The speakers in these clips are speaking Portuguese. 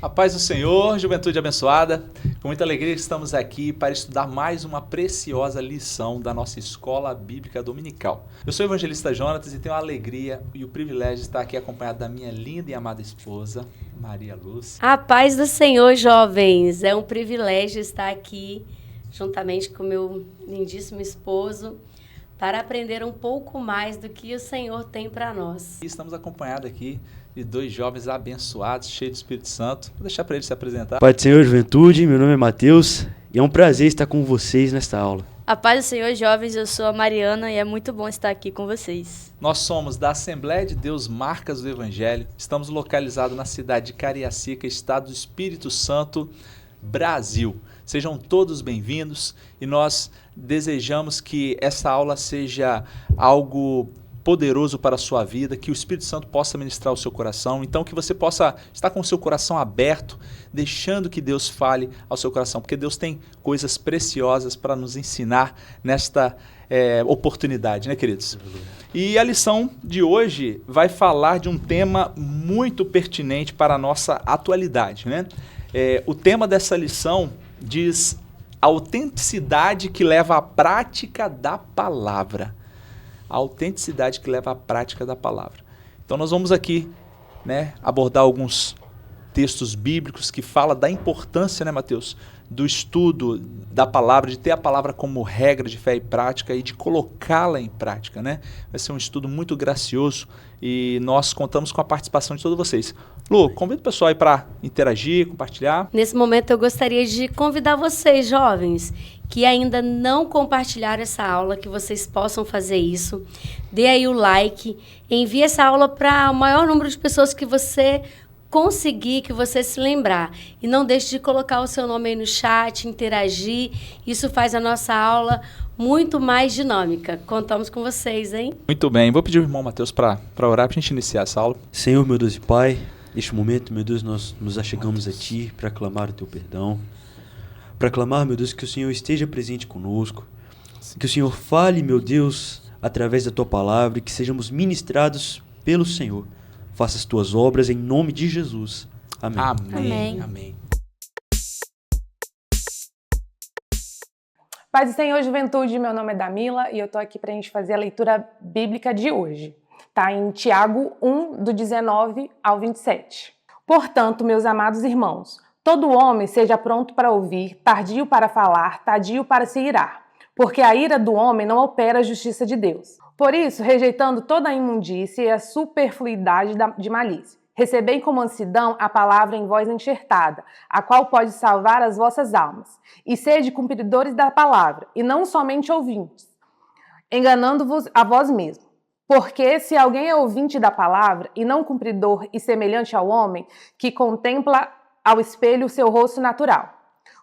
A paz do Senhor, juventude abençoada, com muita alegria estamos aqui para estudar mais uma preciosa lição da nossa Escola Bíblica Dominical. Eu sou o evangelista Jonatas e tenho a alegria e o privilégio de estar aqui acompanhado da minha linda e amada esposa, Maria Lúcia. A paz do Senhor, jovens, é um privilégio estar aqui juntamente com meu lindíssimo esposo para aprender um pouco mais do que o Senhor tem para nós. E estamos acompanhados aqui de dois jovens abençoados, cheios do Espírito Santo. Vou deixar para eles se apresentar. Pai do Senhor, juventude, meu nome é Matheus e é um prazer estar com vocês nesta aula. A paz do Senhor, jovens, eu sou a Mariana e é muito bom estar aqui com vocês. Nós somos da Assembleia de Deus Marcas do Evangelho, estamos localizados na cidade de Cariacica, estado do Espírito Santo, Brasil. Sejam todos bem-vindos e nós desejamos que essa aula seja algo poderoso para a sua vida, que o Espírito Santo possa ministrar o seu coração, então que você possa estar com o seu coração aberto, deixando que Deus fale ao seu coração, porque Deus tem coisas preciosas para nos ensinar nesta oportunidade, né, queridos? E a lição de hoje vai falar de um tema muito pertinente para a nossa atualidade, né? O tema dessa lição diz a autenticidade que leva à prática da palavra. A autenticidade que leva à prática da palavra. Então nós vamos aqui, né, abordar alguns textos bíblicos que falam da importância, né, Mateus, do estudo da palavra, de ter a palavra como regra de fé e prática e de colocá-la em prática, né? Vai ser um estudo muito gracioso e nós contamos com a participação de todos vocês. Lu, convido o pessoal aí para interagir, compartilhar. Nesse momento eu gostaria de convidar vocês, jovens, que ainda não compartilharam essa aula, que vocês possam fazer isso. Dê aí o like, envie essa aula para o maior número de pessoas que você conseguir, que você se lembrar. E não deixe de colocar o seu nome aí no chat, interagir. Isso faz a nossa aula muito mais dinâmica. Contamos com vocês, hein? Muito bem. Vou pedir o irmão Mateus para orar para a gente iniciar essa aula. Senhor, meu Deus e Pai, neste momento, meu Deus, nós nos achegamos a Ti para clamar o Teu perdão, para clamar, meu Deus, que o Senhor esteja presente conosco, que o Senhor fale, meu Deus, através da Tua palavra e que sejamos ministrados pelo Senhor. Faça as Tuas obras em nome de Jesus. Amém. Amém. Amém. Paz do Senhor, juventude, meu nome é Damila e eu tô aqui pra gente fazer a leitura bíblica de hoje. Tá em Tiago 1, do 19 ao 27. Portanto, meus amados irmãos, todo homem seja pronto para ouvir, tardio para falar, tardio para se irar, porque a ira do homem não opera a justiça de Deus. Por isso, rejeitando toda a imundícia e a superfluidade de malícia, recebei com mansidão a palavra em vós enxertada, a qual pode salvar as vossas almas. E sede cumpridores da palavra, e não somente ouvintes, enganando-vos a vós mesmos. Porque se alguém é ouvinte da palavra, e não cumpridor e semelhante ao homem, que contempla ao espelho o seu rosto natural.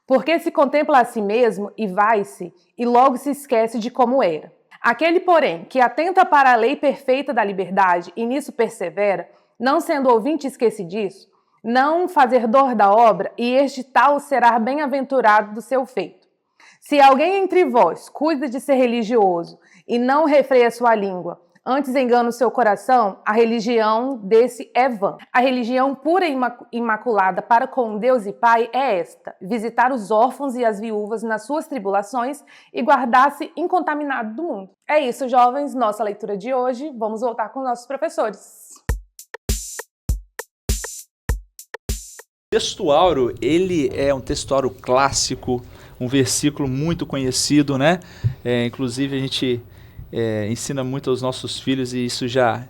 Porque se contempla a si mesmo, e vai-se, e logo se esquece de como era. Aquele, porém, que atenta para a lei perfeita da liberdade, e nisso persevera, não sendo ouvinte esquecidiço, não fazedor da obra, e este tal será bem-aventurado do seu feito. Se alguém entre vós cuida de ser religioso, e não refreia sua língua, antes engana o seu coração, a religião desse é vã. A religião pura e imaculada para com Deus e Pai é esta: visitar os órfãos e as viúvas nas suas tribulações e guardar-se incontaminado do mundo. É isso, jovens, nossa leitura de hoje. Vamos voltar com nossos professores. O texto áureo, ele é um texto áureo clássico, um versículo muito conhecido, né? Inclusive a gente ensina muito aos nossos filhos e isso já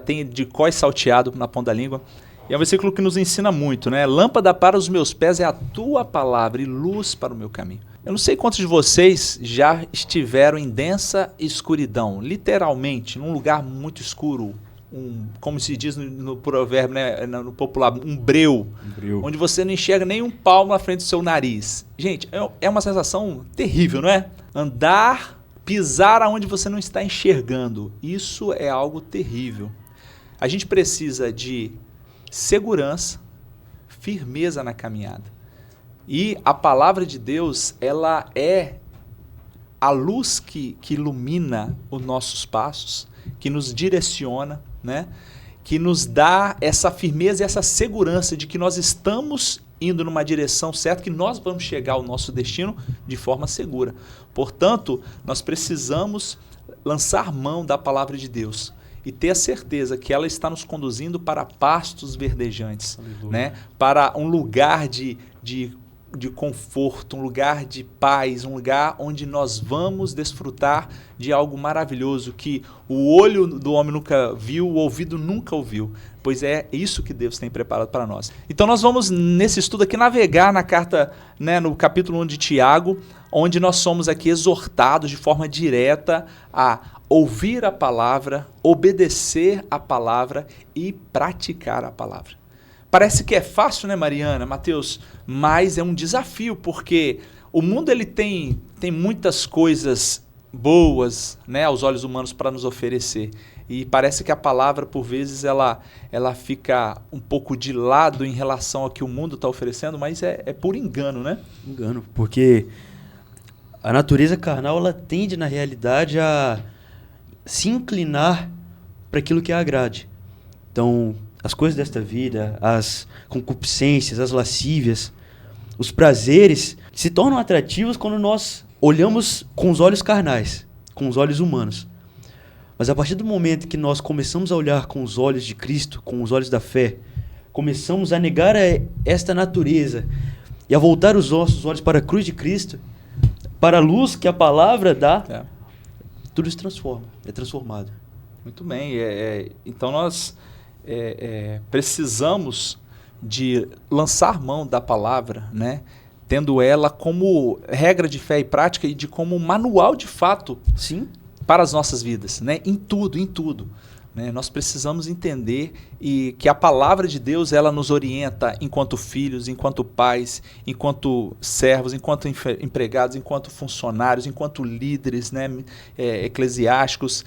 tem de cós salteado na ponta da língua. E é um versículo que nos ensina muito, né? Lâmpada para os meus pés é a tua palavra e luz para o meu caminho. Eu não sei quantos de vocês já estiveram em densa escuridão, literalmente, num lugar muito escuro, como se diz no provérbio, né, no popular, um breu, onde você não enxerga nem um palmo na frente do seu nariz. Gente, é uma sensação terrível, não é? Pisar aonde você não está enxergando, isso é algo terrível. A gente precisa de segurança, firmeza na caminhada. E a palavra de Deus, ela é a luz que ilumina os nossos passos, que nos direciona, né? que nos dá essa firmeza e essa segurança de que nós estamos indo numa direção certa, que nós vamos chegar ao nosso destino de forma segura. Portanto, nós precisamos lançar mão da palavra de Deus e ter a certeza que ela está nos conduzindo para pastos verdejantes, né? Para um lugar de conforto, um lugar de paz, um lugar onde nós vamos desfrutar de algo maravilhoso que o olho do homem nunca viu, o ouvido nunca ouviu, pois é isso que Deus tem preparado para nós. Então nós vamos nesse estudo aqui navegar na carta, né, no capítulo 1 de Tiago, onde nós somos aqui exortados de forma direta a ouvir a palavra, obedecer a palavra e praticar a palavra. Parece que é fácil, né, Mariana, Mateus? Mas é um desafio, porque o mundo ele tem muitas coisas boas, né, aos olhos humanos para nos oferecer. E parece que a palavra, por vezes, ela fica um pouco de lado em relação ao que o mundo está oferecendo, mas é por engano, né? Engano, porque a natureza carnal ela tende, na realidade, a se inclinar para aquilo que a agrade. Então, as coisas desta vida, as concupiscências, as lascívias, os prazeres se tornam atrativos quando nós olhamos com os olhos carnais, com os olhos humanos. Mas a partir do momento que nós começamos a olhar com os olhos de Cristo, com os olhos da fé, começamos a negar esta natureza e a voltar os nossos olhos para a cruz de Cristo, para a luz que a palavra dá, tudo se transforma, é transformado. Muito bem. Então nós precisamos de lançar mão da palavra, né? Tendo ela como regra de fé e prática e de como manual de fato. Sim. Para as nossas vidas, né? Em tudo. Né? Nós precisamos entender que a palavra de Deus ela nos orienta enquanto filhos, enquanto pais, enquanto servos, enquanto empregados, enquanto funcionários, enquanto líderes, né? Eclesiásticos,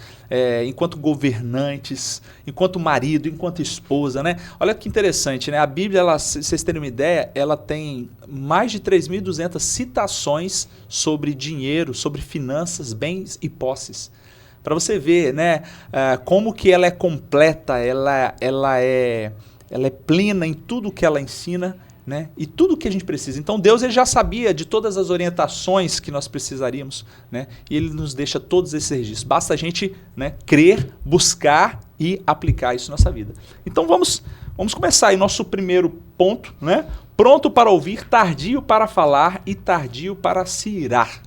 enquanto governantes, enquanto marido, enquanto esposa. Né? Olha que interessante, né? A Bíblia, se vocês terem uma ideia, ela tem mais de 3.200 citações sobre dinheiro, sobre finanças, bens e posses. Para você ver, né, como que ela é completa, ela é plena em tudo que ela ensina, né, e tudo que a gente precisa. Então Deus ele já sabia de todas as orientações que nós precisaríamos, né, e Ele nos deixa todos esses registros. Basta a gente, né, crer, buscar e aplicar isso na nossa vida. Então vamos começar aí nosso primeiro ponto, né? Pronto para ouvir, tardio para falar e tardio para se irar.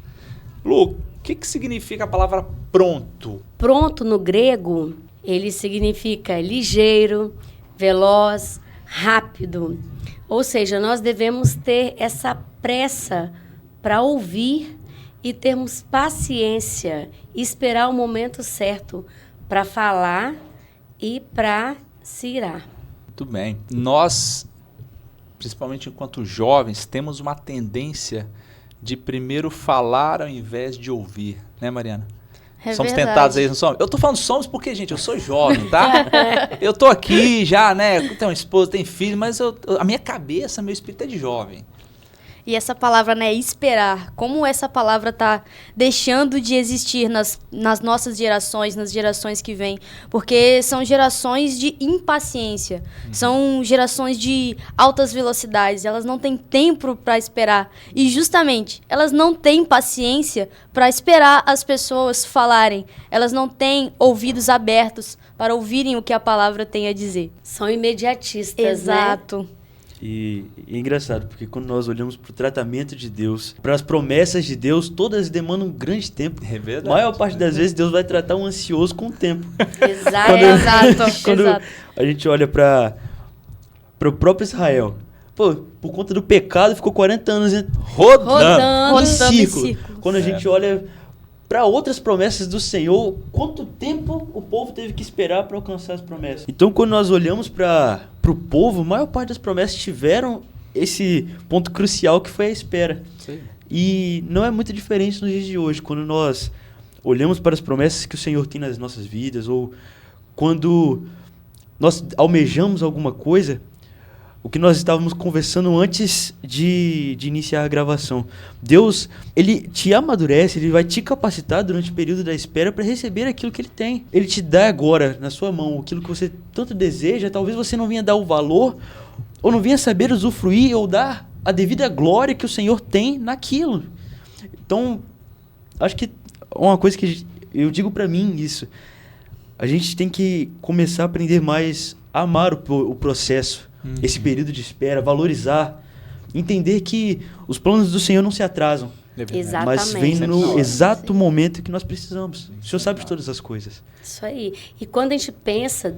Lu, o que significa a palavra pronto? Pronto no grego, ele significa ligeiro, veloz, rápido. Ou seja, nós devemos ter essa pressa para ouvir e termos paciência, esperar o momento certo para falar e para se irar. Muito bem. Nós, principalmente enquanto jovens, temos uma tendência de primeiro falar ao invés de ouvir, né, Mariana? Somos verdade. tentados aí, não somos? Eu tô falando somos porque, gente, eu sou jovem, tá? Eu tô aqui já, né? Tenho uma esposa, tenho filho, mas a minha cabeça, meu espírito é de jovem. E essa palavra, né, esperar, como essa palavra está deixando de existir nas nossas gerações, nas gerações que vêm, porque são gerações de impaciência, são gerações de altas velocidades, elas não têm tempo para esperar e justamente elas não têm paciência para esperar as pessoas falarem, elas não têm ouvidos abertos para ouvirem o que a palavra tem a dizer. São imediatistas, Exato. né? E é engraçado, porque quando nós olhamos para o tratamento de Deus, para as promessas de Deus, todas demandam um grande tempo. É verdade. A maior parte das vezes Deus vai tratar um ansioso com o tempo. Exato. Quando a gente olha para o próprio Israel, pô, por conta do pecado ficou 40 anos Rodando em em círculo. Quando a gente olha para outras promessas do Senhor, quanto tempo o povo teve que esperar para alcançar as promessas? Então, quando nós olhamos para o povo, a maior parte das promessas tiveram esse ponto crucial que foi a espera. Sim. E não é muito diferente nos dias de hoje, quando nós olhamos para as promessas que o Senhor tem nas nossas vidas, ou quando nós almejamos alguma coisa, o que nós estávamos conversando antes de iniciar a gravação. Deus, Ele te amadurece, Ele vai te capacitar durante o período da espera para receber aquilo que Ele tem. Ele te dá agora, na sua mão, aquilo que você tanto deseja. Talvez você não venha dar o valor, ou não venha saber usufruir, ou dar a devida glória que o Senhor tem naquilo. Então, acho que uma coisa que eu digo para mim isso, a gente tem que começar a aprender mais a amar o processo, esse período de espera, valorizar, entender que os planos do Senhor não se atrasam, Exatamente. mas vem no exato momento que nós precisamos. O Senhor sabe de todas as coisas. Isso aí. E quando a gente pensa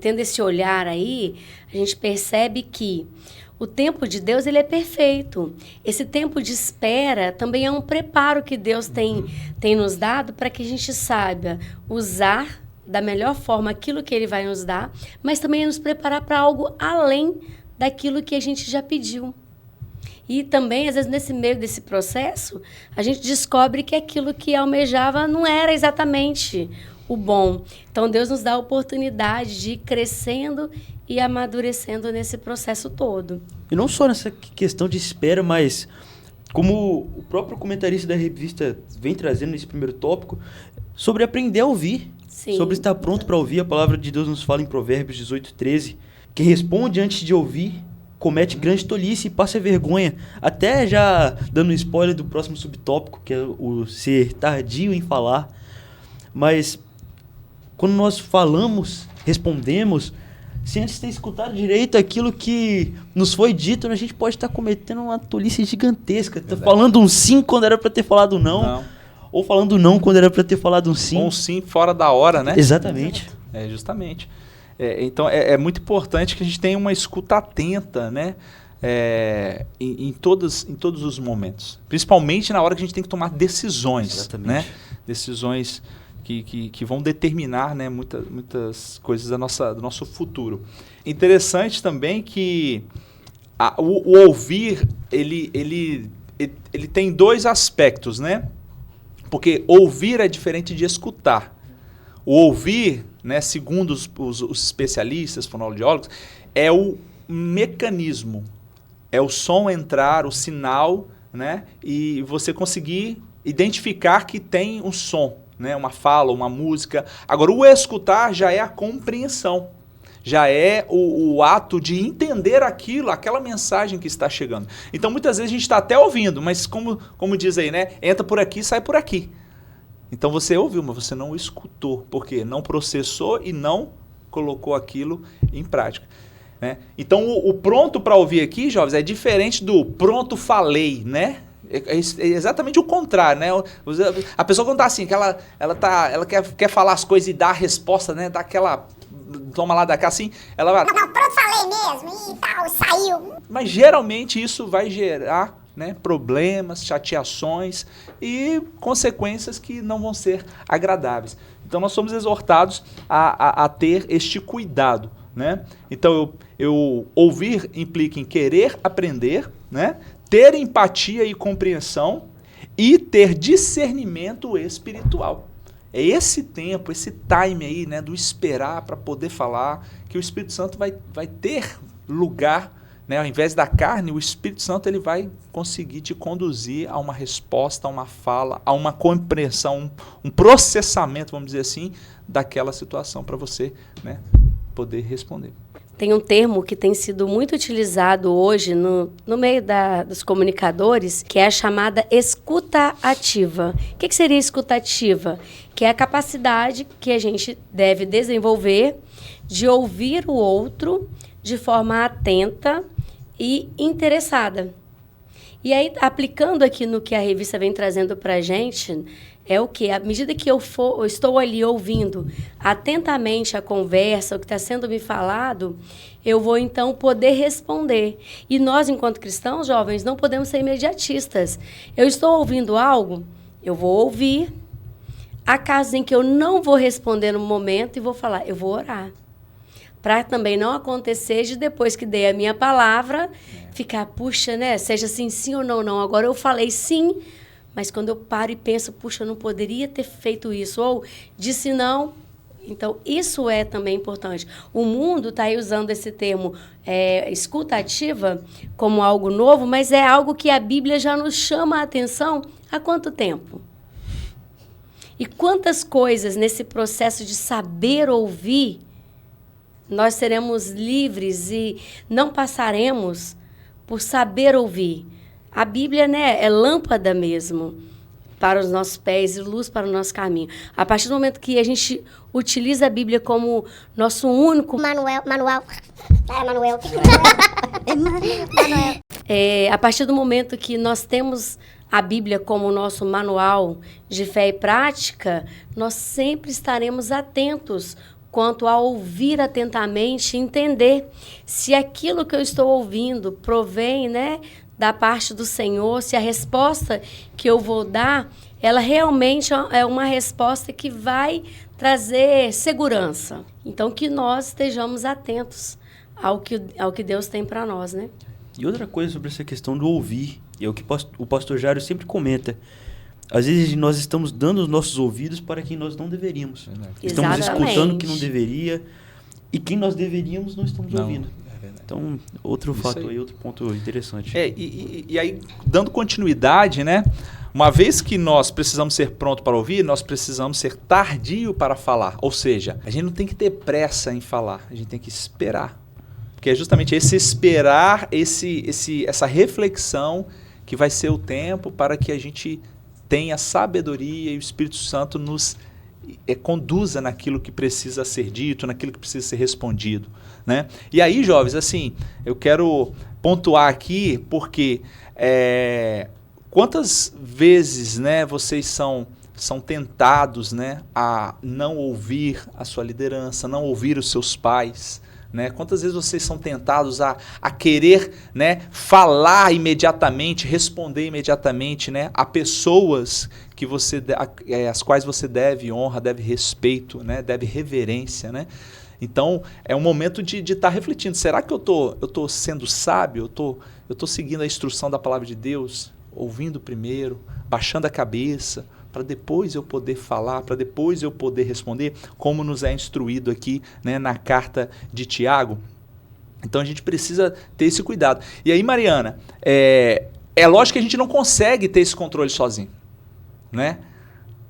tendo esse olhar aí, a gente percebe que o tempo de Deus, ele é perfeito. Esse tempo de espera também é um preparo que Deus tem nos dado para que a gente saiba usar da melhor forma aquilo que Ele vai nos dar, mas também nos preparar para algo além daquilo que a gente já pediu. E também, às vezes, nesse meio desse processo, a gente descobre que aquilo que almejava não era exatamente o bom. Então, Deus nos dá a oportunidade de ir crescendo e amadurecendo nesse processo todo. E não só nessa questão de espera, mas como o próprio comentarista da revista vem trazendo nesse primeiro tópico, sobre aprender a ouvir. Sim. Sobre estar pronto para ouvir. A palavra de Deus nos fala em Provérbios 18:13. Quem responde antes de ouvir comete grande tolice e passa vergonha. Até já dando spoiler do próximo subtópico, que é o ser tardio em falar. Mas quando nós falamos, respondemos, sem antes ter escutado direito aquilo que nos foi dito, a gente pode estar cometendo uma tolice gigantesca. Tá falando um sim quando era para ter falado um não. Ou falando não quando era para ter falado um sim. Ou um sim fora da hora, né? Exatamente. Justamente. Então, é muito importante que a gente tenha uma escuta atenta, né? Em todos os momentos. Principalmente na hora que a gente tem que tomar decisões. Exatamente. Né? Decisões que vão determinar, né, muitas coisas do nosso futuro. Interessante também que o ouvir, ele tem dois aspectos, né? Porque ouvir é diferente de escutar. O ouvir, né, segundo os especialistas, fonoaudiólogos, é o mecanismo. É o som entrar, o sinal, né, e você conseguir identificar que tem um som, né, uma fala, uma música. Agora, o escutar já é a compreensão. Já é o ato de entender aquela mensagem que está chegando. Então, muitas vezes a gente está até ouvindo, mas como diz aí, né? Entra por aqui, sai por aqui. Então, você ouviu, mas você não escutou. Por quê? Não processou e não colocou aquilo em prática. Né? Então, o pronto para ouvir aqui, jovens, é diferente do pronto falei, né? É exatamente o contrário, né? A pessoa quando está assim, que ela quer falar as coisas e dar a resposta, né? Dá aquela... Toma lá da cá assim, ela vai... Não, pronto, falei mesmo, e tal, saiu. Mas geralmente isso vai gerar, né, problemas, chateações e consequências que não vão ser agradáveis. Então nós somos exortados a ter este cuidado, né? Então eu ouvir implica em querer aprender, né? Ter empatia e compreensão e ter discernimento espiritual. É esse tempo, esse time aí, né, do esperar para poder falar, que o Espírito Santo vai ter lugar, né? Ao invés da carne, o Espírito Santo ele vai conseguir te conduzir a uma resposta, a uma fala, a uma compreensão, um processamento, vamos dizer assim, daquela situação para você, né, poder responder. Tem um termo que tem sido muito utilizado hoje no meio dos comunicadores, que é a chamada escuta ativa. O que seria escuta ativa? Que é a capacidade que a gente deve desenvolver de ouvir o outro de forma atenta e interessada. E aí, aplicando aqui no que a revista vem trazendo para a gente, é o que? À medida que eu estou ali ouvindo atentamente a conversa, o que está sendo me falado, eu vou, então, poder responder. E nós, enquanto cristãos, jovens, não podemos ser imediatistas. Eu estou ouvindo algo, eu vou ouvir. Há casos em que eu não vou responder no momento e vou falar, eu vou orar. Para também não acontecer de depois que dei a minha palavra, ficar, puxa, né? Seja assim, sim ou não, não. Agora eu falei sim, mas quando eu paro e penso, puxa, eu não poderia ter feito isso. Ou disse não Então, isso é também importante. O mundo está aí usando esse termo escuta ativa como algo novo, mas é algo que a Bíblia já nos chama a atenção há quanto tempo? E quantas coisas nesse processo de saber ouvir nós seremos livres e não passaremos por saber ouvir. A Bíblia, né, é lâmpada mesmo para os nossos pés e luz para o nosso caminho. A partir do momento que a gente utiliza a Bíblia como nosso único... Manuel. A partir do momento que nós temos a Bíblia como nosso manual de fé e prática, nós sempre estaremos atentos quanto a ouvir atentamente e entender se aquilo que eu estou ouvindo provém, né, da parte do Senhor, se a resposta que eu vou dar, ela realmente é uma resposta que vai trazer segurança. Então, que nós estejamos atentos ao que Deus tem para nós, né? E outra coisa sobre essa questão do ouvir, é o que o pastor Jário sempre comenta. Às vezes nós estamos dando os nossos ouvidos para quem nós não deveríamos. Estamos escutando o que não deveria e quem nós deveríamos não estamos ouvindo. Então, outro fato aí, outro ponto interessante. E aí, dando continuidade, né? Uma vez que nós precisamos ser pronto para ouvir, nós precisamos ser tardio para falar. Ou seja, a gente não tem que ter pressa em falar, a gente tem que esperar. Porque é justamente esse esperar, essa reflexão que vai ser o tempo para que a gente tenha sabedoria e o Espírito Santo nos conduza naquilo que precisa ser dito, naquilo que precisa ser respondido, né? E aí, jovens, assim, eu quero pontuar aqui porque quantas vezes, né, vocês são tentados, né, a não ouvir a sua liderança, não ouvir os seus pais, né? Quantas vezes vocês são tentados a querer, né, falar imediatamente, responder imediatamente, né, a pessoas que as quais você deve honra, deve respeito, né, deve reverência, né? Então, é um momento de estar refletindo. Será que eu tô sendo sábio? Eu tô seguindo a instrução da palavra de Deus? Ouvindo primeiro, baixando a cabeça, para depois eu poder falar, para depois eu poder responder, como nos é instruído aqui, né, na carta de Tiago. Então a gente precisa ter esse cuidado. E aí, Mariana, é lógico que a gente não consegue ter esse controle sozinho, né?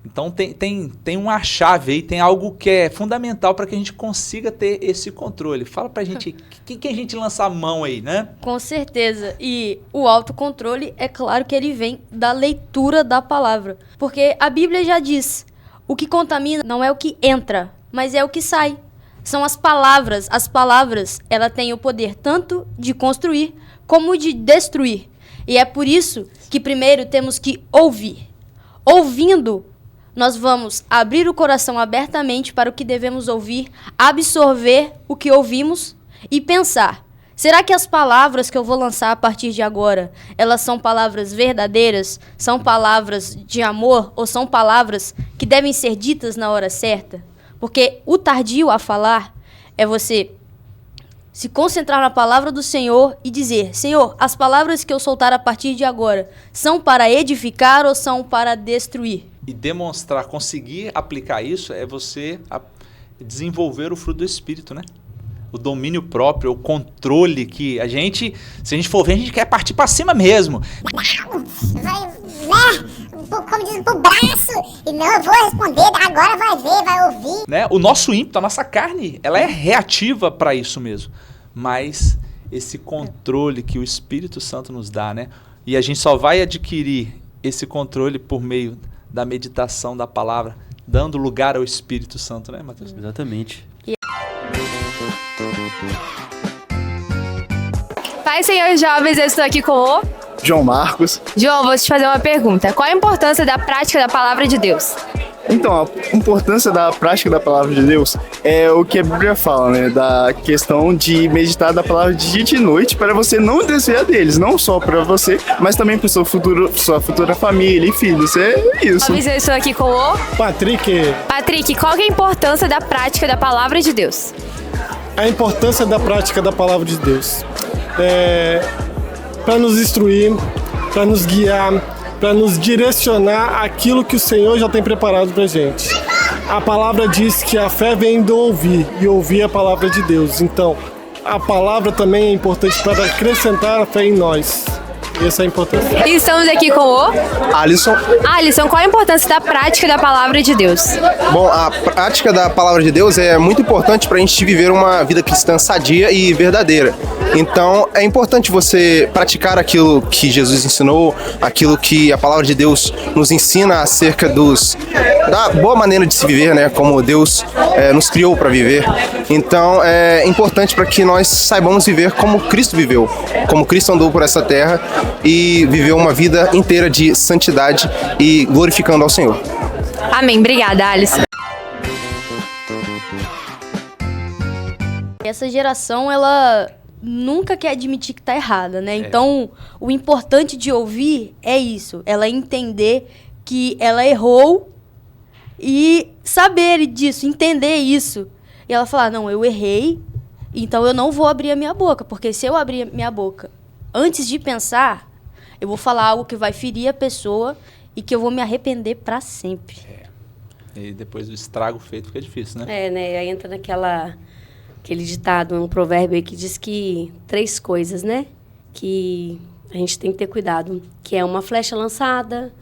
Então tem uma chave aí, tem algo que é fundamental para que a gente consiga ter esse controle. Fala pra gente, quem que a gente lança a mão aí, né? Com certeza. E o autocontrole, é claro que ele vem da leitura da palavra. Porque a Bíblia já diz, o que contamina não é o que entra, mas é o que sai. São as palavras. As palavras, ela tem o poder tanto de construir como de destruir. E é por isso que primeiro temos que ouvir. Ouvindo, nós vamos abrir o coração abertamente para o que devemos ouvir, absorver o que ouvimos e pensar. Será que as palavras que eu vou lançar a partir de agora, elas são palavras verdadeiras? São palavras de amor? Ou são palavras que devem ser ditas na hora certa? Porque o tardio a falar é você se concentrar na palavra do Senhor e dizer, Senhor, as palavras que eu soltar a partir de agora são para edificar ou são para destruir? E demonstrar, conseguir aplicar isso é você desenvolver o fruto do Espírito, né? O domínio próprio, o controle que se a gente for ver, a gente quer partir para cima mesmo. Vai, como diz, pro braço. E não, eu vou responder, agora vai ver, vai ouvir. Né? O nosso ímpeto, a nossa carne, ela é reativa para isso mesmo. Mas esse controle que o Espírito Santo nos dá, né? E a gente só vai adquirir esse controle por meio da meditação da palavra, dando lugar ao Espírito Santo, né, Matheus? Exatamente. Pai, senhores jovens, eu estou aqui com o João Marcos. João, vou te fazer uma pergunta. Qual a importância da prática da palavra de Deus? Então, a importância da prática da palavra de Deus é o que a Bíblia fala, né? Da questão de meditar da palavra de dia e de noite para você não desviar deles, não só para você, mas também para sua futura família e filhos. É isso. Eu estou aqui com o Patrick. Patrick, qual que é a importância da prática da palavra de Deus? A importância da prática da palavra de Deus para nos instruir, para nos guiar, para nos direcionar aquilo que o Senhor já tem preparado pra gente. a palavra diz que a fé vem do ouvir, e ouvir a palavra de Deus. Então, a palavra também é importante para acrescentar a fé em nós. Essa é a importância. E estamos aqui com o Alisson. Alisson. Qual a importância da prática da palavra de Deus? Bom, a prática da palavra de Deus é muito importante para a gente viver uma vida cristã sadia e verdadeira. Então, é importante você praticar aquilo que Jesus ensinou, aquilo que a palavra de Deus nos ensina acerca da boa maneira de se viver, né? Como Deus nos criou para viver. Então, é importante para que nós saibamos viver como Cristo viveu, como Cristo andou por essa terra e viveu uma vida inteira de santidade e glorificando ao Senhor. Amém. Obrigada, Alisson. Essa geração, ela nunca quer admitir que tá errada, né? Então, o importante de ouvir é isso. Ela entender que ela errou e saber disso, entender isso. E ela falar, não, eu errei, então eu não vou abrir a minha boca. Porque se eu abrir a minha boca antes de pensar, eu vou falar algo que vai ferir a pessoa e que eu vou me arrepender para sempre. E depois do estrago feito fica difícil, né? Né? Aí entra aquele ditado, um provérbio aí que diz que 3 coisas, né? Que a gente tem que ter cuidado. Que é uma flecha lançada,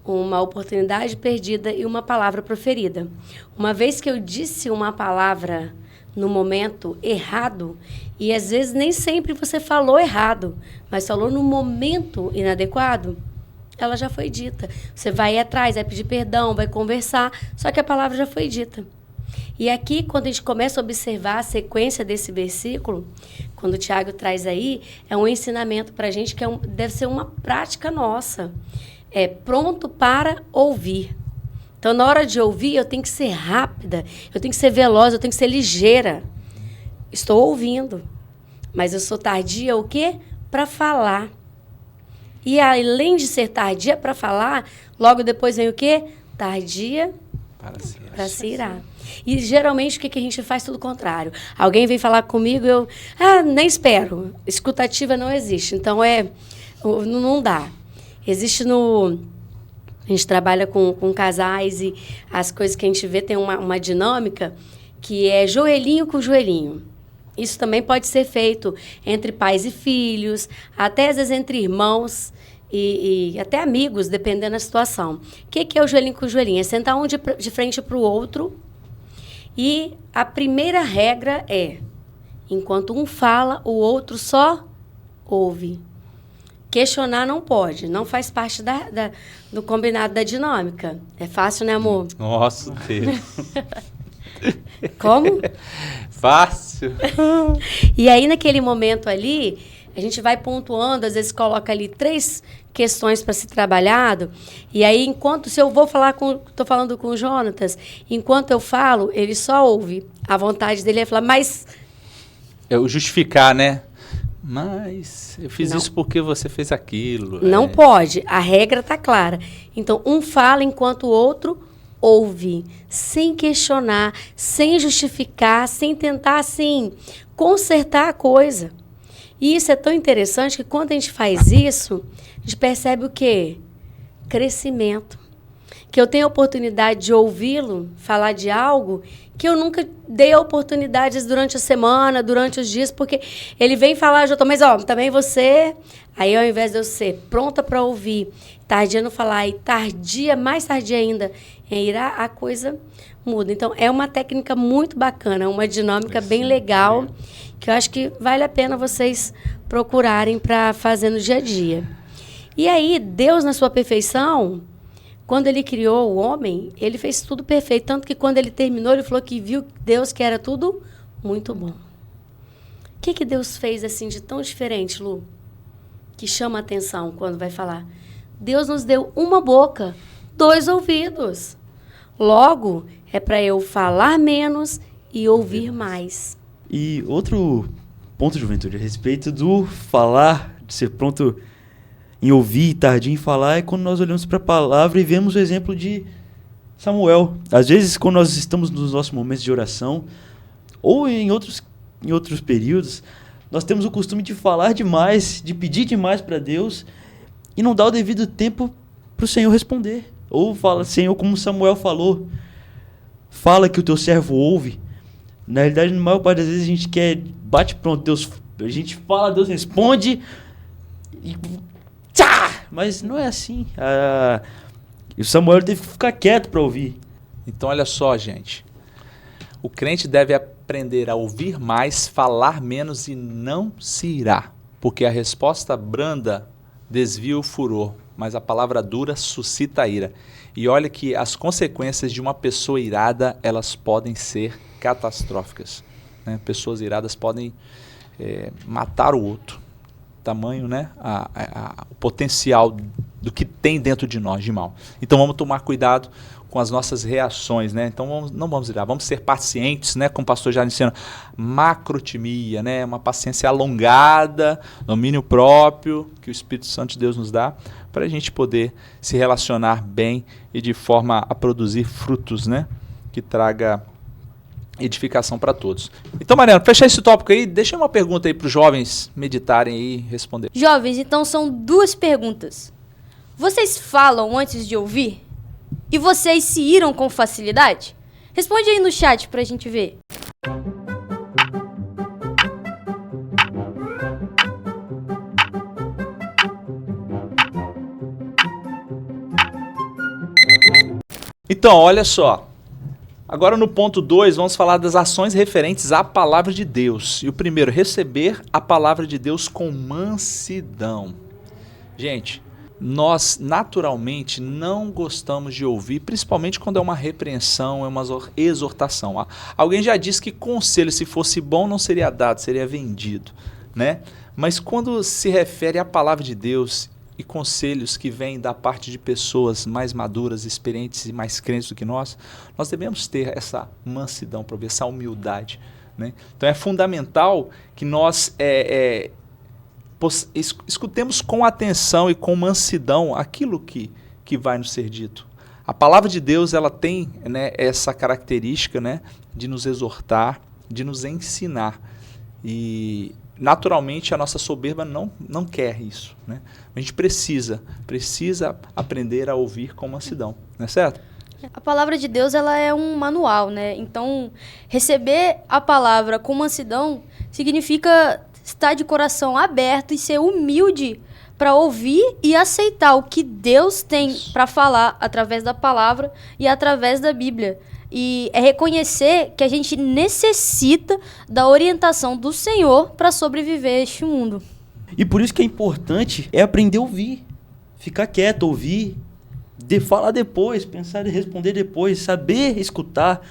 uma oportunidade perdida e uma palavra proferida. Uma vez que eu disse uma palavra no momento errado, e às vezes nem sempre você falou errado, mas falou no momento inadequado, ela já foi dita. Você vai ir atrás, vai pedir perdão, vai conversar, só que a palavra já foi dita. E aqui, quando a gente começa a observar a sequência desse versículo, quando o Tiago traz aí, é um ensinamento para a gente que deve ser uma prática nossa. É pronto para ouvir. Então, na hora de ouvir, eu tenho que ser rápida, eu tenho que ser veloz, eu tenho que ser ligeira. Estou ouvindo, mas eu sou tardia o quê? Para falar. E além de ser tardia para falar, logo depois vem o quê? Tardia para se irar. E geralmente o que a gente faz? Tudo o contrário. Alguém vem falar comigo, eu nem espero. Escutativa não existe. Então, não dá. Existe a gente trabalha com casais e as coisas que a gente vê tem uma dinâmica que é joelhinho com joelhinho. Isso também pode ser feito entre pais e filhos, até às vezes entre irmãos e até amigos, dependendo da situação. O que é o joelhinho com joelhinho? É sentar um de frente para o outro e a primeira regra é, enquanto um fala, o outro só ouve. Questionar não pode, não faz parte do combinado da dinâmica. É fácil, né, amor? Nossa, Deus. Como? Fácil. E aí, naquele momento ali, a gente vai pontuando, às vezes coloca ali 3 questões para ser trabalhado, e aí, se eu vou falar estou falando com o Jonatas, enquanto eu falo, ele só ouve. A vontade dele é falar, mas... Eu justificar, né? Mas eu fiz isso porque você fez aquilo. Não pode. A regra está clara. Então, um fala enquanto o outro ouve, sem questionar, sem justificar, sem tentar, assim, consertar a coisa. E isso é tão interessante que quando a gente faz isso, a gente percebe o quê? Crescimento. Que eu tenho a oportunidade de ouvi-lo falar de algo que eu nunca dei oportunidades durante a semana, durante os dias, porque ele vem falar, mas também você... Aí, ao invés de eu ser pronta para ouvir, tardia no falar e mais tardia ainda em ir, a coisa muda. Então, é uma técnica muito bacana, uma dinâmica bem legal, que eu acho que vale a pena vocês procurarem para fazer no dia a dia. E aí, Deus, na sua perfeição... Quando ele criou o homem, ele fez tudo perfeito. Tanto que quando ele terminou, ele falou que viu Deus que era tudo muito bom. O que Deus fez assim de tão diferente, Lu? Que chama a atenção quando vai falar. Deus nos deu uma boca, 2 ouvidos. Logo, é para eu falar menos e ouvir mais. E outro ponto, Juventude, a respeito do falar, de ser pronto... em ouvir, tardio em falar, é quando nós olhamos para a palavra e vemos o exemplo de Samuel. Às vezes, quando nós estamos nos nossos momentos de oração, ou em outros períodos, nós temos o costume de falar demais, de pedir demais para Deus, e não dar o devido tempo para o Senhor responder. Ou fala, Senhor, como Samuel falou, fala que o teu servo ouve. Na realidade, na maior parte das vezes a gente quer, bate pronto, Deus, a gente fala, Deus responde e tchá! Mas não é assim. E o Samuel teve que ficar quieto para ouvir. Então olha só, gente. O crente deve aprender a ouvir mais, falar menos e não se irá. Porque a resposta branda desvia o furor, mas a palavra dura suscita a ira. E olha que as consequências de uma pessoa irada, elas podem ser catastróficas. Né? Pessoas iradas podem matar o outro. Tamanho, né? O potencial do que tem dentro de nós de mal. Então vamos tomar cuidado com as nossas reações, né? Então não vamos irar, vamos ser pacientes, né? Como o pastor já ensina, macrotimia, né? Uma paciência alongada, domínio próprio, que o Espírito Santo de Deus nos dá, para a gente poder se relacionar bem e de forma a produzir frutos, né? Que traga edificação para todos. Então, Mariana, fechar esse tópico aí, deixa uma pergunta aí para os jovens meditarem e responder. Jovens, então são 2 perguntas. Vocês falam antes de ouvir? E vocês se iram com facilidade? Responde aí no chat pra gente ver. Então, olha só. Agora no ponto 2, vamos falar das ações referentes à palavra de Deus. E o primeiro, receber a palavra de Deus com mansidão. Gente, nós naturalmente não gostamos de ouvir, principalmente quando é uma repreensão, é uma exortação. Alguém já disse que conselho, se fosse bom, não seria dado, seria vendido, né? Mas quando se refere à palavra de Deus e conselhos que vêm da parte de pessoas mais maduras, experientes e mais crentes do que nós devemos ter essa mansidão para ouvir, essa humildade, né? Então é fundamental que nós escutemos com atenção e com mansidão aquilo que vai nos ser dito. A palavra de Deus, ela tem, né, essa característica, né, de nos exortar, de nos ensinar. E naturalmente a nossa soberba não quer isso, né? A gente precisa aprender a ouvir com mansidão, não é certo? A palavra de Deus, ela é um manual, né? Então, receber a palavra com mansidão significa estar de coração aberto e ser humilde para ouvir e aceitar o que Deus tem para falar através da palavra e através da Bíblia. E é reconhecer que a gente necessita da orientação do Senhor para sobreviver a este mundo. E por isso que é importante aprender a ouvir, ficar quieto, ouvir, falar depois, pensar e responder depois, saber escutar,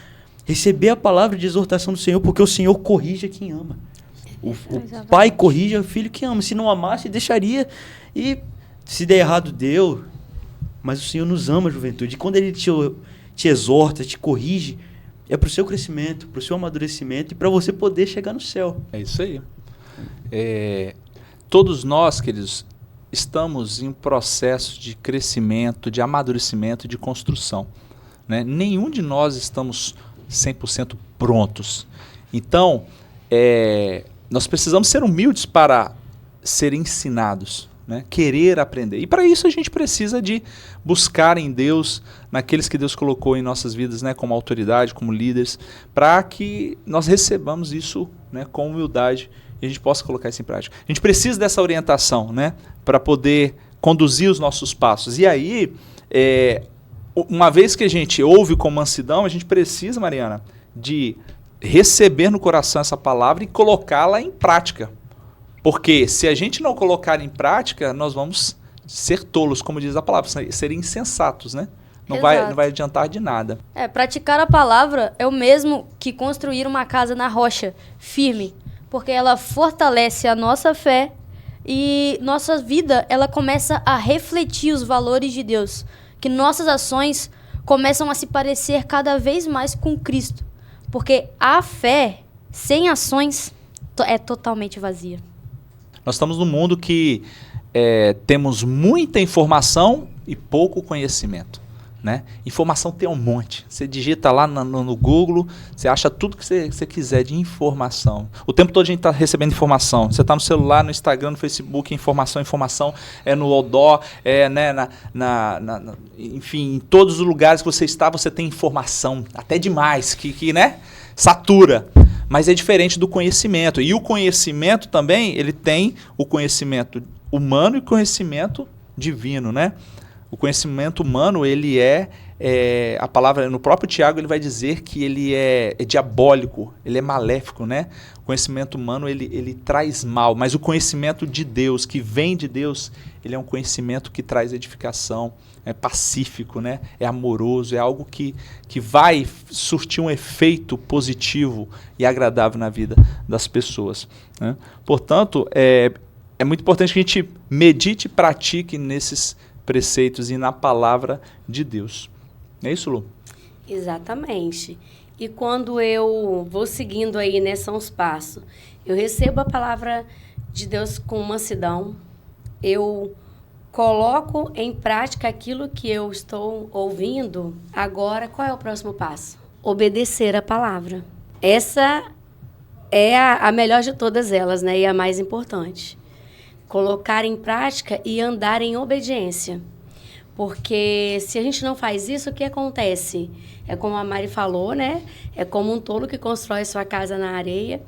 receber a palavra de exortação do Senhor, porque o Senhor corrige a quem ama. O pai corrige o filho que ama. Se não amasse, deixaria. E se der errado, deu. Mas o Senhor nos ama, juventude. E quando Ele te exorta, te corrige, é para o seu crescimento, para o seu amadurecimento e para você poder chegar no céu. É isso aí. Todos nós, queridos, estamos em um processo de crescimento, de amadurecimento, de construção, né? Nenhum de nós estamos 100% prontos. Então, nós precisamos ser humildes para ser ensinados, né? Querer aprender. E para isso a gente precisa de buscar em Deus, naqueles que Deus colocou em nossas vidas, né, como autoridade, como líderes, para que nós recebamos isso, né, com humildade e a gente possa colocar isso em prática. A gente precisa dessa orientação, né, para poder conduzir os nossos passos. E aí, uma vez que a gente ouve com mansidão, a gente precisa, Mariana, de receber no coração essa palavra e colocá-la em prática. Porque se a gente não colocar em prática, nós vamos ser tolos, como diz a palavra, ser insensatos, né? Não vai adiantar de nada. Praticar a palavra é o mesmo que construir uma casa na rocha, firme, porque ela fortalece a nossa fé e nossa vida, ela começa a refletir os valores de Deus, que nossas ações começam a se parecer cada vez mais com Cristo, porque a fé sem ações é totalmente vazia. Nós estamos num mundo que temos muita informação e pouco conhecimento, né? Informação tem um monte. Você digita lá no Google, você acha tudo que você quiser de informação. O tempo todo a gente está recebendo informação. Você está no celular, no Instagram, no Facebook, informação é no Odó, né, enfim, em todos os lugares que você está, você tem informação, até demais, que né, satura. Mas é diferente do conhecimento. E o conhecimento também, ele tem o conhecimento humano e o conhecimento divino, né? O conhecimento humano, ele a palavra, no próprio Tiago, ele vai dizer que ele é diabólico, ele é maléfico, né? O conhecimento humano, ele traz mal, mas o conhecimento de Deus, que vem de Deus, ele é um conhecimento que traz edificação, é pacífico, né? É amoroso, é algo que vai surtir um efeito positivo e agradável na vida das pessoas, né? Portanto, é muito importante que a gente medite e pratique nesses preceitos e na palavra de Deus. É isso, Lu? Exatamente. E quando eu vou seguindo aí, né, são os passos, eu recebo a palavra de Deus com mansidão, eu coloco em prática aquilo que eu estou ouvindo. Agora, qual é o próximo passo? Obedecer a palavra. Essa é a melhor de todas elas, né, e a mais importante. Colocar em prática e andar em obediência. Porque se a gente não faz isso, o que acontece? É como a Mari falou, né? É como um tolo que constrói sua casa na areia.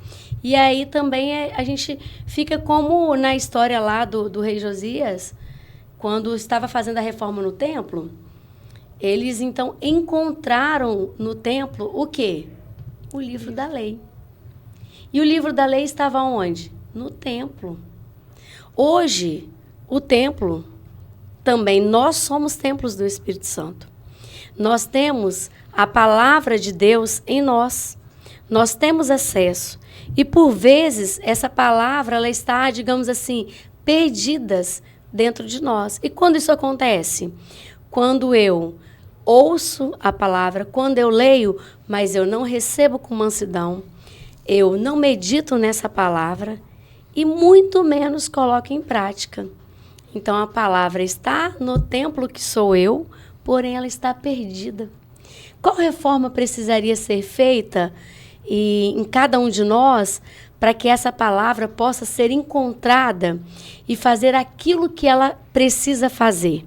E aí também a gente fica como na história lá do rei Josias, quando estava fazendo a reforma no templo, eles então encontraram no templo o quê? O livro da lei. E o livro da lei estava onde? No templo. Hoje, o templo, também nós somos templos do Espírito Santo. Nós temos a palavra de Deus em nós. Nós temos acesso. E, por vezes, essa palavra ela está, digamos assim, perdidas dentro de nós. E quando isso acontece? Quando eu ouço a palavra, quando eu leio, mas eu não recebo com mansidão, eu não medito nessa palavra, e muito menos coloco em prática. Então, a palavra está no templo que sou eu, porém ela está perdida. Qual reforma precisaria ser feita em cada um de nós para que essa palavra possa ser encontrada e fazer aquilo que ela precisa fazer?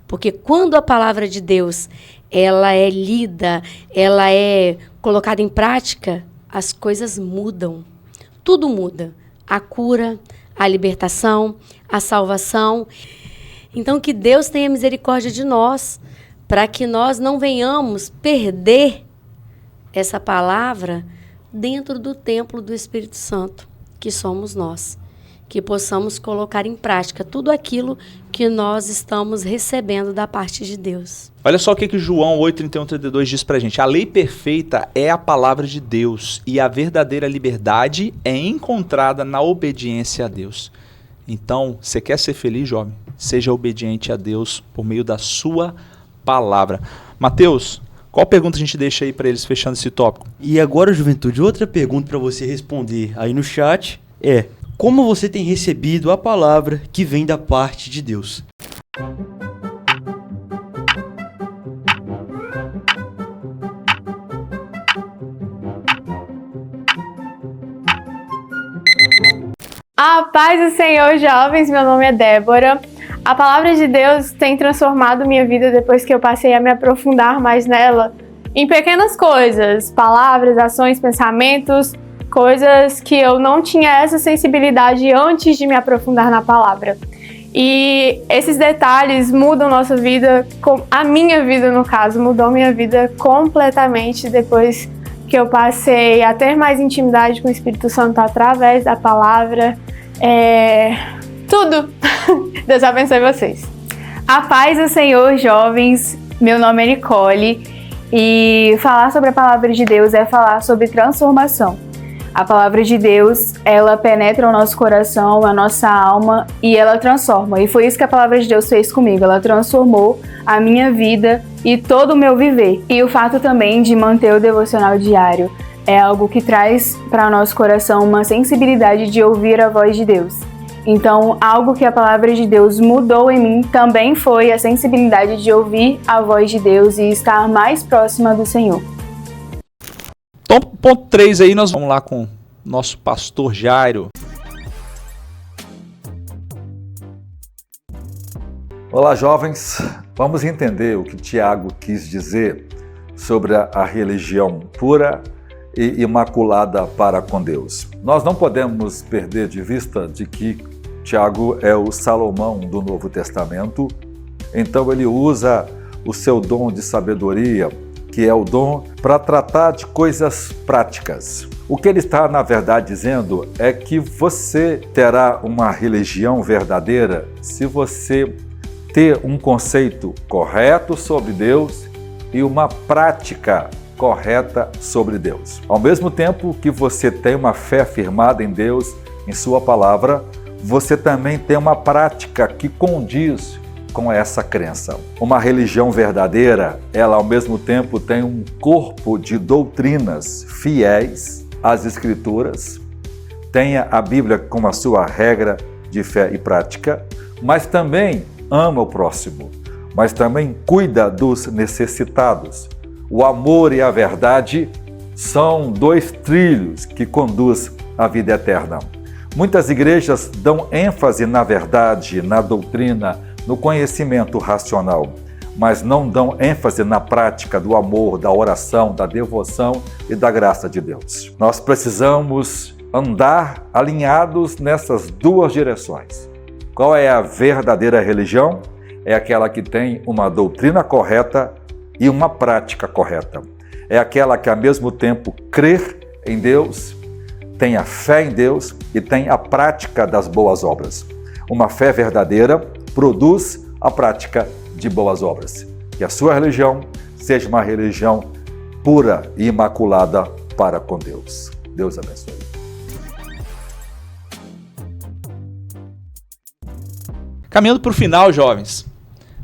Porque quando a palavra de Deus ela é lida, ela é colocada em prática, as coisas mudam. Tudo muda. A cura, a libertação, a salvação. Então, que Deus tenha misericórdia de nós, para que nós não venhamos perder essa palavra dentro do templo do Espírito Santo, que somos nós. Que possamos colocar em prática tudo aquilo que nós estamos recebendo da parte de Deus. Olha só o que João 8:31-32 diz pra gente. A lei perfeita é a palavra de Deus e a verdadeira liberdade é encontrada na obediência a Deus. Então, você quer ser feliz, jovem? Seja obediente a Deus por meio da sua palavra. Mateus, qual pergunta a gente deixa aí para eles fechando esse tópico? E agora, juventude, outra pergunta para você responder aí no chat é: como você tem recebido a palavra que vem da parte de Deus? A paz do Senhor, jovens, meu nome é Débora. A palavra de Deus tem transformado minha vida depois que eu passei a me aprofundar mais nela em pequenas coisas, palavras, ações, pensamentos, coisas que eu não tinha essa sensibilidade antes de me aprofundar na palavra. E esses detalhes mudam nossa vida, a minha vida no caso, mudou minha vida completamente depois que eu passei a ter mais intimidade com o Espírito Santo através da palavra. Tudo! Deus abençoe vocês. A paz do Senhor, jovens, meu nome é Nicole e falar sobre a palavra de Deus é falar sobre transformação. A palavra de Deus, ela penetra o nosso coração, a nossa alma e ela transforma. E foi isso que a palavra de Deus fez comigo. Ela transformou a minha vida e todo o meu viver. E o fato também de manter o devocional diário é algo que traz para o nosso coração uma sensibilidade de ouvir a voz de Deus. Então, algo que a palavra de Deus mudou em mim também foi a sensibilidade de ouvir a voz de Deus e estar mais próxima do Senhor. Então, ponto 3 aí, nós vamos lá com o nosso pastor Jairo. Olá, jovens. Vamos entender o que Tiago quis dizer sobre a religião pura e imaculada para com Deus. Nós não podemos perder de vista de que Tiago é o Salomão do Novo Testamento, então ele usa o seu dom de sabedoria, que é o dom para tratar de coisas práticas. O que ele está, na verdade, dizendo é que você terá uma religião verdadeira se você ter um conceito correto sobre Deus e uma prática correta sobre Deus. Ao mesmo tempo que você tem uma fé firmada em Deus, em sua palavra, você também tem uma prática que condiz com essa crença. Uma religião verdadeira, ela ao mesmo tempo tem um corpo de doutrinas fiéis às Escrituras, tenha a Bíblia como a sua regra de fé e prática, mas também ama o próximo, mas também cuida dos necessitados. O amor e a verdade são 2 trilhos que conduzem à vida eterna. Muitas igrejas dão ênfase na verdade, na doutrina, no conhecimento racional, mas não dão ênfase na prática do amor, da oração, da devoção e da graça de Deus. Nós precisamos andar alinhados nessas 2 direções. Qual é a verdadeira religião? É aquela que tem uma doutrina correta e uma prática correta. É aquela que, ao mesmo tempo, crê em Deus, tem a fé em Deus e tem a prática das boas obras. Uma fé verdadeira produz a prática de boas obras. Que a sua religião seja uma religião pura e imaculada para com Deus. Deus abençoe. Caminhando para o final, jovens,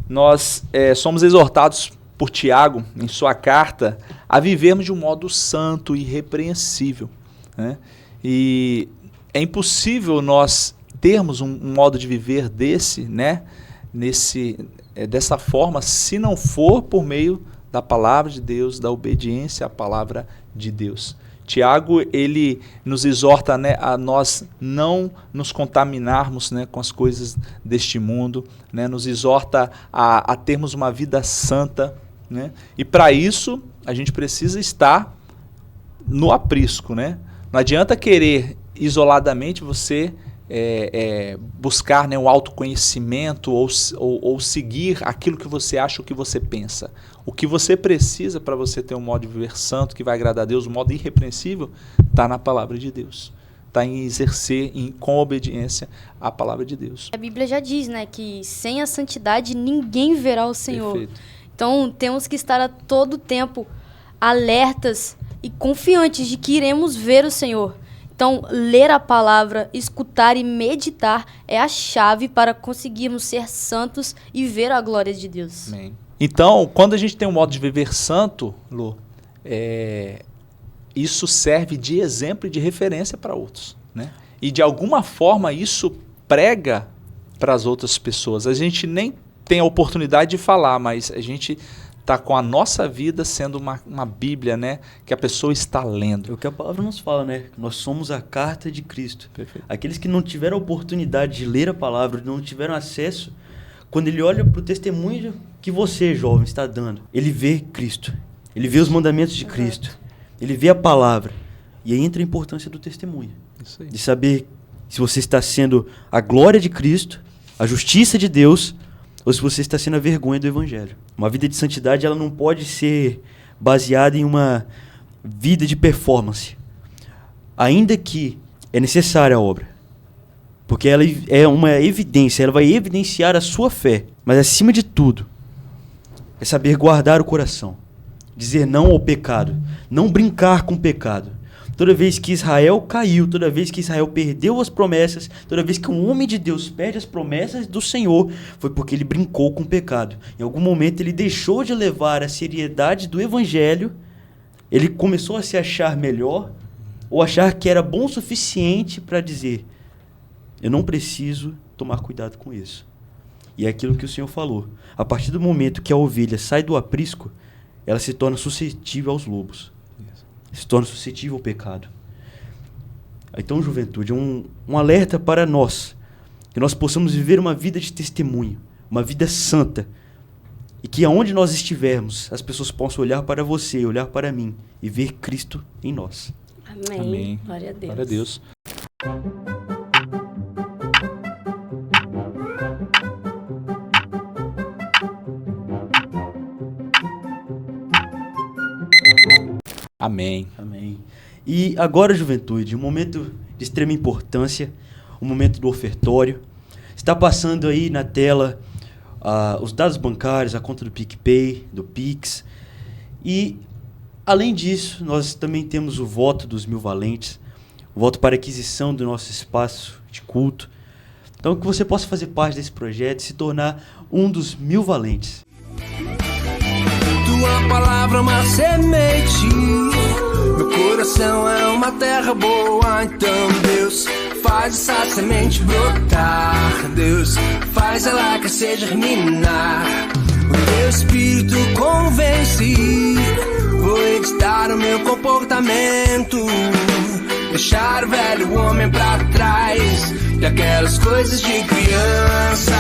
nós somos exortados por Tiago, em sua carta, a vivermos de um modo santo e irrepreensível, né? E é impossível nós termos um modo de viver dessa forma, se não for por meio da palavra de Deus, da obediência à palavra de Deus. Tiago, ele nos exorta, né, a nós não nos contaminarmos, né, com as coisas deste mundo, né, nos exorta a termos uma vida santa, né, e para isso a gente precisa estar no aprisco, né? Não adianta querer isoladamente você buscar, né, um autoconhecimento ou seguir aquilo que você acha, o que você pensa. O que você precisa para você ter um modo de viver santo, que vai agradar a Deus, um modo irrepreensível, está na palavra de Deus. Está em exercer com obediência a palavra de Deus. A Bíblia já diz, né, que sem a santidade ninguém verá o Senhor. Perfeito. Então temos que estar a todo tempo alertas e confiantes de que iremos ver o Senhor. Então, ler a palavra, escutar e meditar é a chave para conseguirmos ser santos e ver a glória de Deus. Amém. Então, quando a gente tem um modo de viver santo, Lu, isso serve de exemplo e de referência para outros, né? E de alguma forma isso prega para as outras pessoas. A gente nem tem a oportunidade de falar, mas a gente está com a nossa vida sendo uma Bíblia, né, que a pessoa está lendo. É o que a palavra nos fala, né? Nós somos a carta de Cristo. Perfeito. Aqueles que não tiveram a oportunidade de ler a palavra, não tiveram acesso, quando ele olha para o testemunho que você, jovem, está dando, ele vê Cristo, ele vê os mandamentos de Cristo, ele vê a palavra, e aí entra a importância do testemunho. Isso aí. De saber se você está sendo a glória de Cristo, a justiça de Deus, ou se você está sendo a vergonha do Evangelho. Uma vida de santidade, ela não pode ser baseada em uma vida de performance. Ainda que é necessária a obra. Porque ela é uma evidência, ela vai evidenciar a sua fé. Mas acima de tudo, é saber guardar o coração. Dizer não ao pecado. Não brincar com o pecado. Toda vez que Israel caiu, toda vez que Israel perdeu as promessas, toda vez que um homem de Deus perde as promessas do Senhor, foi porque ele brincou com o pecado. Em algum momento ele deixou de levar a seriedade do Evangelho, ele começou a se achar melhor, ou achar que era bom o suficiente para dizer, eu não preciso tomar cuidado com isso. E é aquilo que o Senhor falou. A partir do momento que a ovelha sai do aprisco, ela se torna suscetível aos lobos. Se torna suscetível ao pecado. Então, juventude, um alerta para nós, que nós possamos viver uma vida de testemunho, uma vida santa, e que aonde nós estivermos, as pessoas possam olhar para você, olhar para mim, e ver Cristo em nós. Amém. Amém. Glória a Deus. Glória a Deus. Amém. Amém. E agora, juventude, um momento de extrema importância, o momento do ofertório. Está passando aí na tela os dados bancários, a conta do PicPay, do Pix. E, além disso, nós também temos o voto dos 1000 valentes, o voto para aquisição do nosso espaço de culto. Então, que você possa fazer parte desse projeto e se tornar um dos 1000 valentes. Tua palavra é uma semente, meu coração é uma terra boa. Então Deus, faz essa semente brotar. Deus, faz ela crescer, germinar. O teu espírito convence, vou editar o meu comportamento, deixar o velho homem pra trás e aquelas coisas de criança.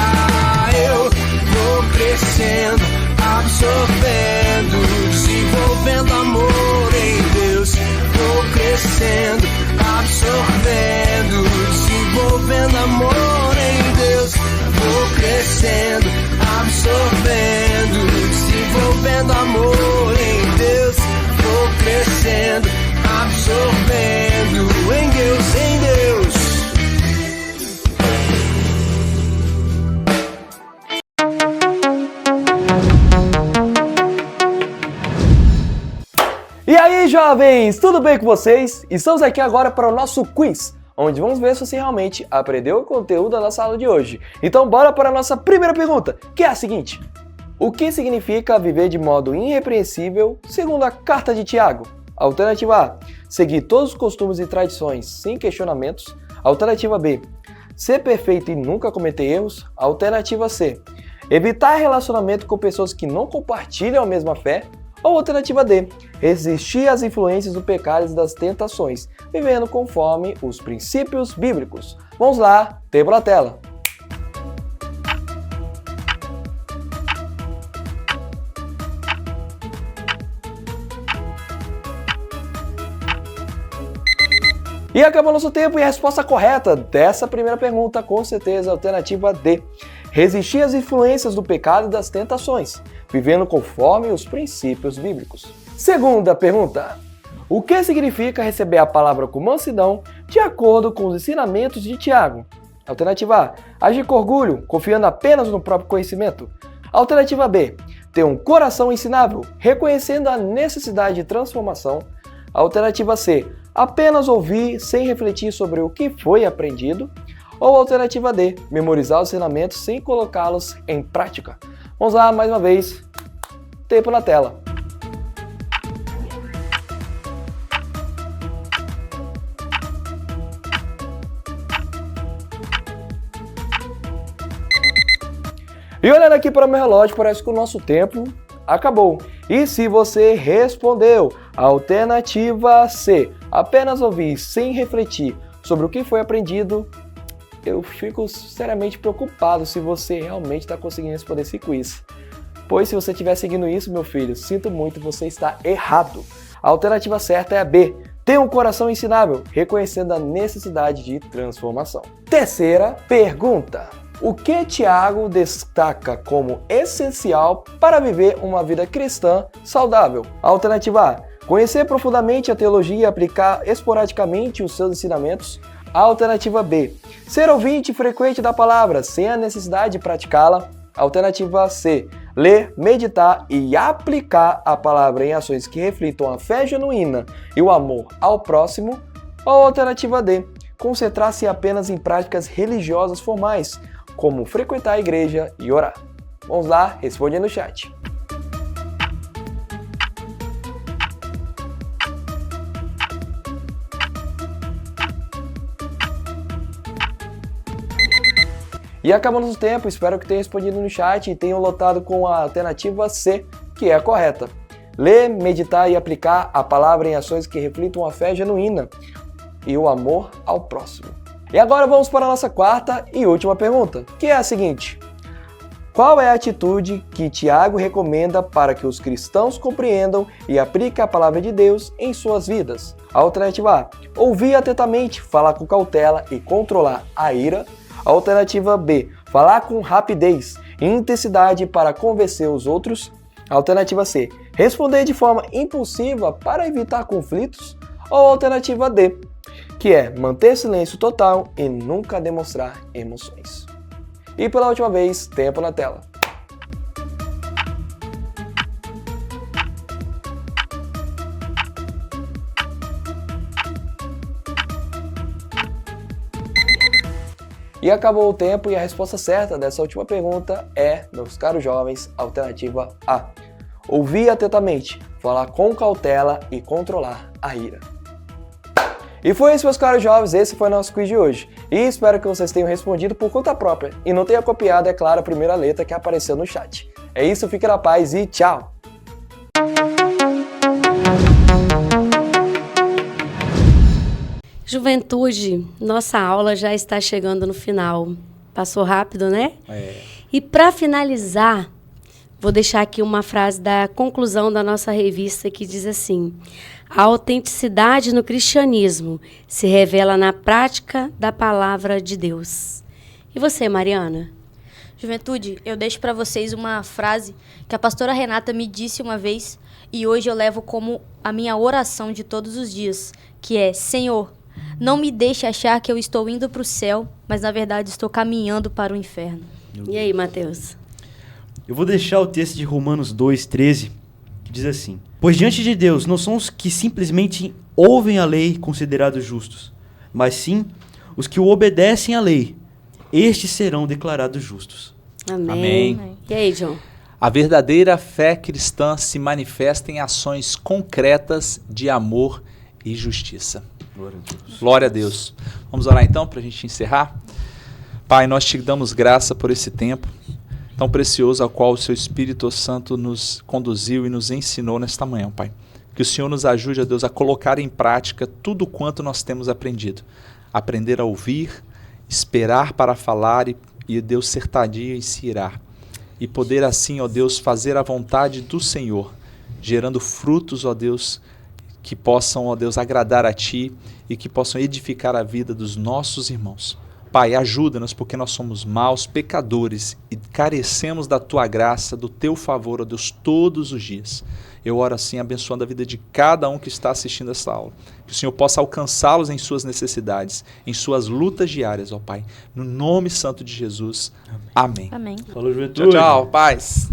Eu vou crescendo, absorvendo, desenvolvendo amor em Deus. Vou crescendo, absorvendo, desenvolvendo amor em Deus. Vou crescendo, absorvendo, desenvolvendo amor em Deus. Vou crescendo, absorvendo em Deus, em Deus. E aí, jovens, tudo bem com vocês? Estamos aqui agora para o nosso quiz, onde vamos ver se você realmente aprendeu o conteúdo da nossa aula de hoje. Então bora para a nossa primeira pergunta, que é a seguinte: o que significa viver de modo irrepreensível segundo a carta de Tiago? Alternativa A, seguir todos os costumes e tradições sem questionamentos. Alternativa B, ser perfeito e nunca cometer erros. Alternativa C, evitar relacionamento com pessoas que não compartilham a mesma fé. Ou alternativa D, resistir às influências do pecado e das tentações, vivendo conforme os princípios bíblicos. Vamos lá, tempo na tela. E acabou nosso tempo e a resposta correta dessa primeira pergunta, com certeza, a alternativa D. Resistir às influências do pecado e das tentações, vivendo conforme os princípios bíblicos. Segunda pergunta: o que significa receber a palavra com mansidão de acordo com os ensinamentos de Tiago? Alternativa A, agir com orgulho, confiando apenas no próprio conhecimento. Alternativa B, ter um coração ensinável, reconhecendo a necessidade de transformação. Alternativa C, apenas ouvir sem refletir sobre o que foi aprendido. Ou alternativa D, memorizar os ensinamentos sem colocá-los em prática. Vamos lá, mais uma vez, tempo na tela. E olhando aqui para o meu relógio, parece que o nosso tempo acabou. E se você respondeu a alternativa C, apenas ouvir sem refletir sobre o que foi aprendido, eu fico seriamente preocupado se você realmente está conseguindo responder esse quiz. Pois se você estiver seguindo isso, meu filho, sinto muito, você está errado. A alternativa certa é a B, ter um coração ensinável, reconhecendo a necessidade de transformação. Terceira pergunta: o que Tiago destaca como essencial para viver uma vida cristã saudável? Alternativa A, conhecer profundamente a teologia e aplicar esporadicamente os seus ensinamentos. Alternativa B, ser ouvinte frequente da palavra sem a necessidade de praticá-la. Alternativa C, ler, meditar e aplicar a palavra em ações que reflitam a fé genuína e o amor ao próximo. Ou alternativa D, concentrar-se apenas em práticas religiosas formais, como frequentar a igreja e orar. Vamos lá, responde no chat. E acabou nosso tempo, espero que tenham respondido no chat e tenham lotado com a alternativa C, que é a correta. Ler, meditar e aplicar a palavra em ações que reflitam a fé genuína e o amor ao próximo. E agora vamos para a nossa quarta e última pergunta, que é a seguinte: qual é a atitude que Tiago recomenda para que os cristãos compreendam e apliquem a palavra de Deus em suas vidas? Alternativa A: ouvir atentamente, falar com cautela e controlar a ira. Alternativa B: falar com rapidez e intensidade para convencer os outros. Alternativa C: responder de forma impulsiva para evitar conflitos. Ou alternativa D, que é manter silêncio total e nunca demonstrar emoções. E pela última vez, tempo na tela. E acabou o tempo e a resposta certa dessa última pergunta é, meus caros jovens, alternativa A. Ouvir atentamente, falar com cautela e controlar a ira. E foi isso, meus caros jovens, esse foi o nosso quiz de hoje. E espero que vocês tenham respondido por conta própria e não tenham copiado, é claro, a primeira letra que apareceu no chat. É isso, fique na paz e tchau! Juventude, nossa aula já está chegando no final. Passou rápido, né? E para finalizar, vou deixar aqui uma frase da conclusão da nossa revista que diz assim: a autenticidade no cristianismo se revela na prática da palavra de Deus. E você, Mariana? Juventude, eu deixo para vocês uma frase que a pastora Renata me disse uma vez e hoje eu levo como a minha oração de todos os dias, que é: Senhor, não me deixe achar que eu estou indo para o céu, mas na verdade estou caminhando para o inferno. E aí, Mateus? Eu vou deixar o texto de Romanos 2,13, que diz assim: pois diante de Deus não são os que simplesmente ouvem a lei considerados justos, mas sim os que o obedecem à lei. Estes serão declarados justos. Amém. E aí, John? A verdadeira fé cristã se manifesta em ações concretas de amor e justiça. Glória a Deus. Glória a Deus. Vamos orar então para a gente encerrar? Pai, nós te damos graça por esse tempo tão precioso ao qual o seu Espírito Santo nos conduziu e nos ensinou nesta manhã, Pai. Que o Senhor nos ajude, a Deus, a colocar em prática tudo quanto nós temos aprendido. Aprender a ouvir, esperar para falar e Deus, ser tardio e se irar. E poder assim, ó Deus, fazer a vontade do Senhor, gerando frutos, ó Deus, que possam, ó Deus, agradar a Ti e que possam edificar a vida dos nossos irmãos. Pai, ajuda-nos porque nós somos maus pecadores e carecemos da Tua graça, do Teu favor, ó Deus, todos os dias. Eu oro assim, abençoando a vida de cada um que está assistindo essa aula. Que o Senhor possa alcançá-los em suas necessidades, em suas lutas diárias, ó Pai. No nome santo de Jesus. Amém. Amém. Falou, juventude. Tchau, tchau. Paz.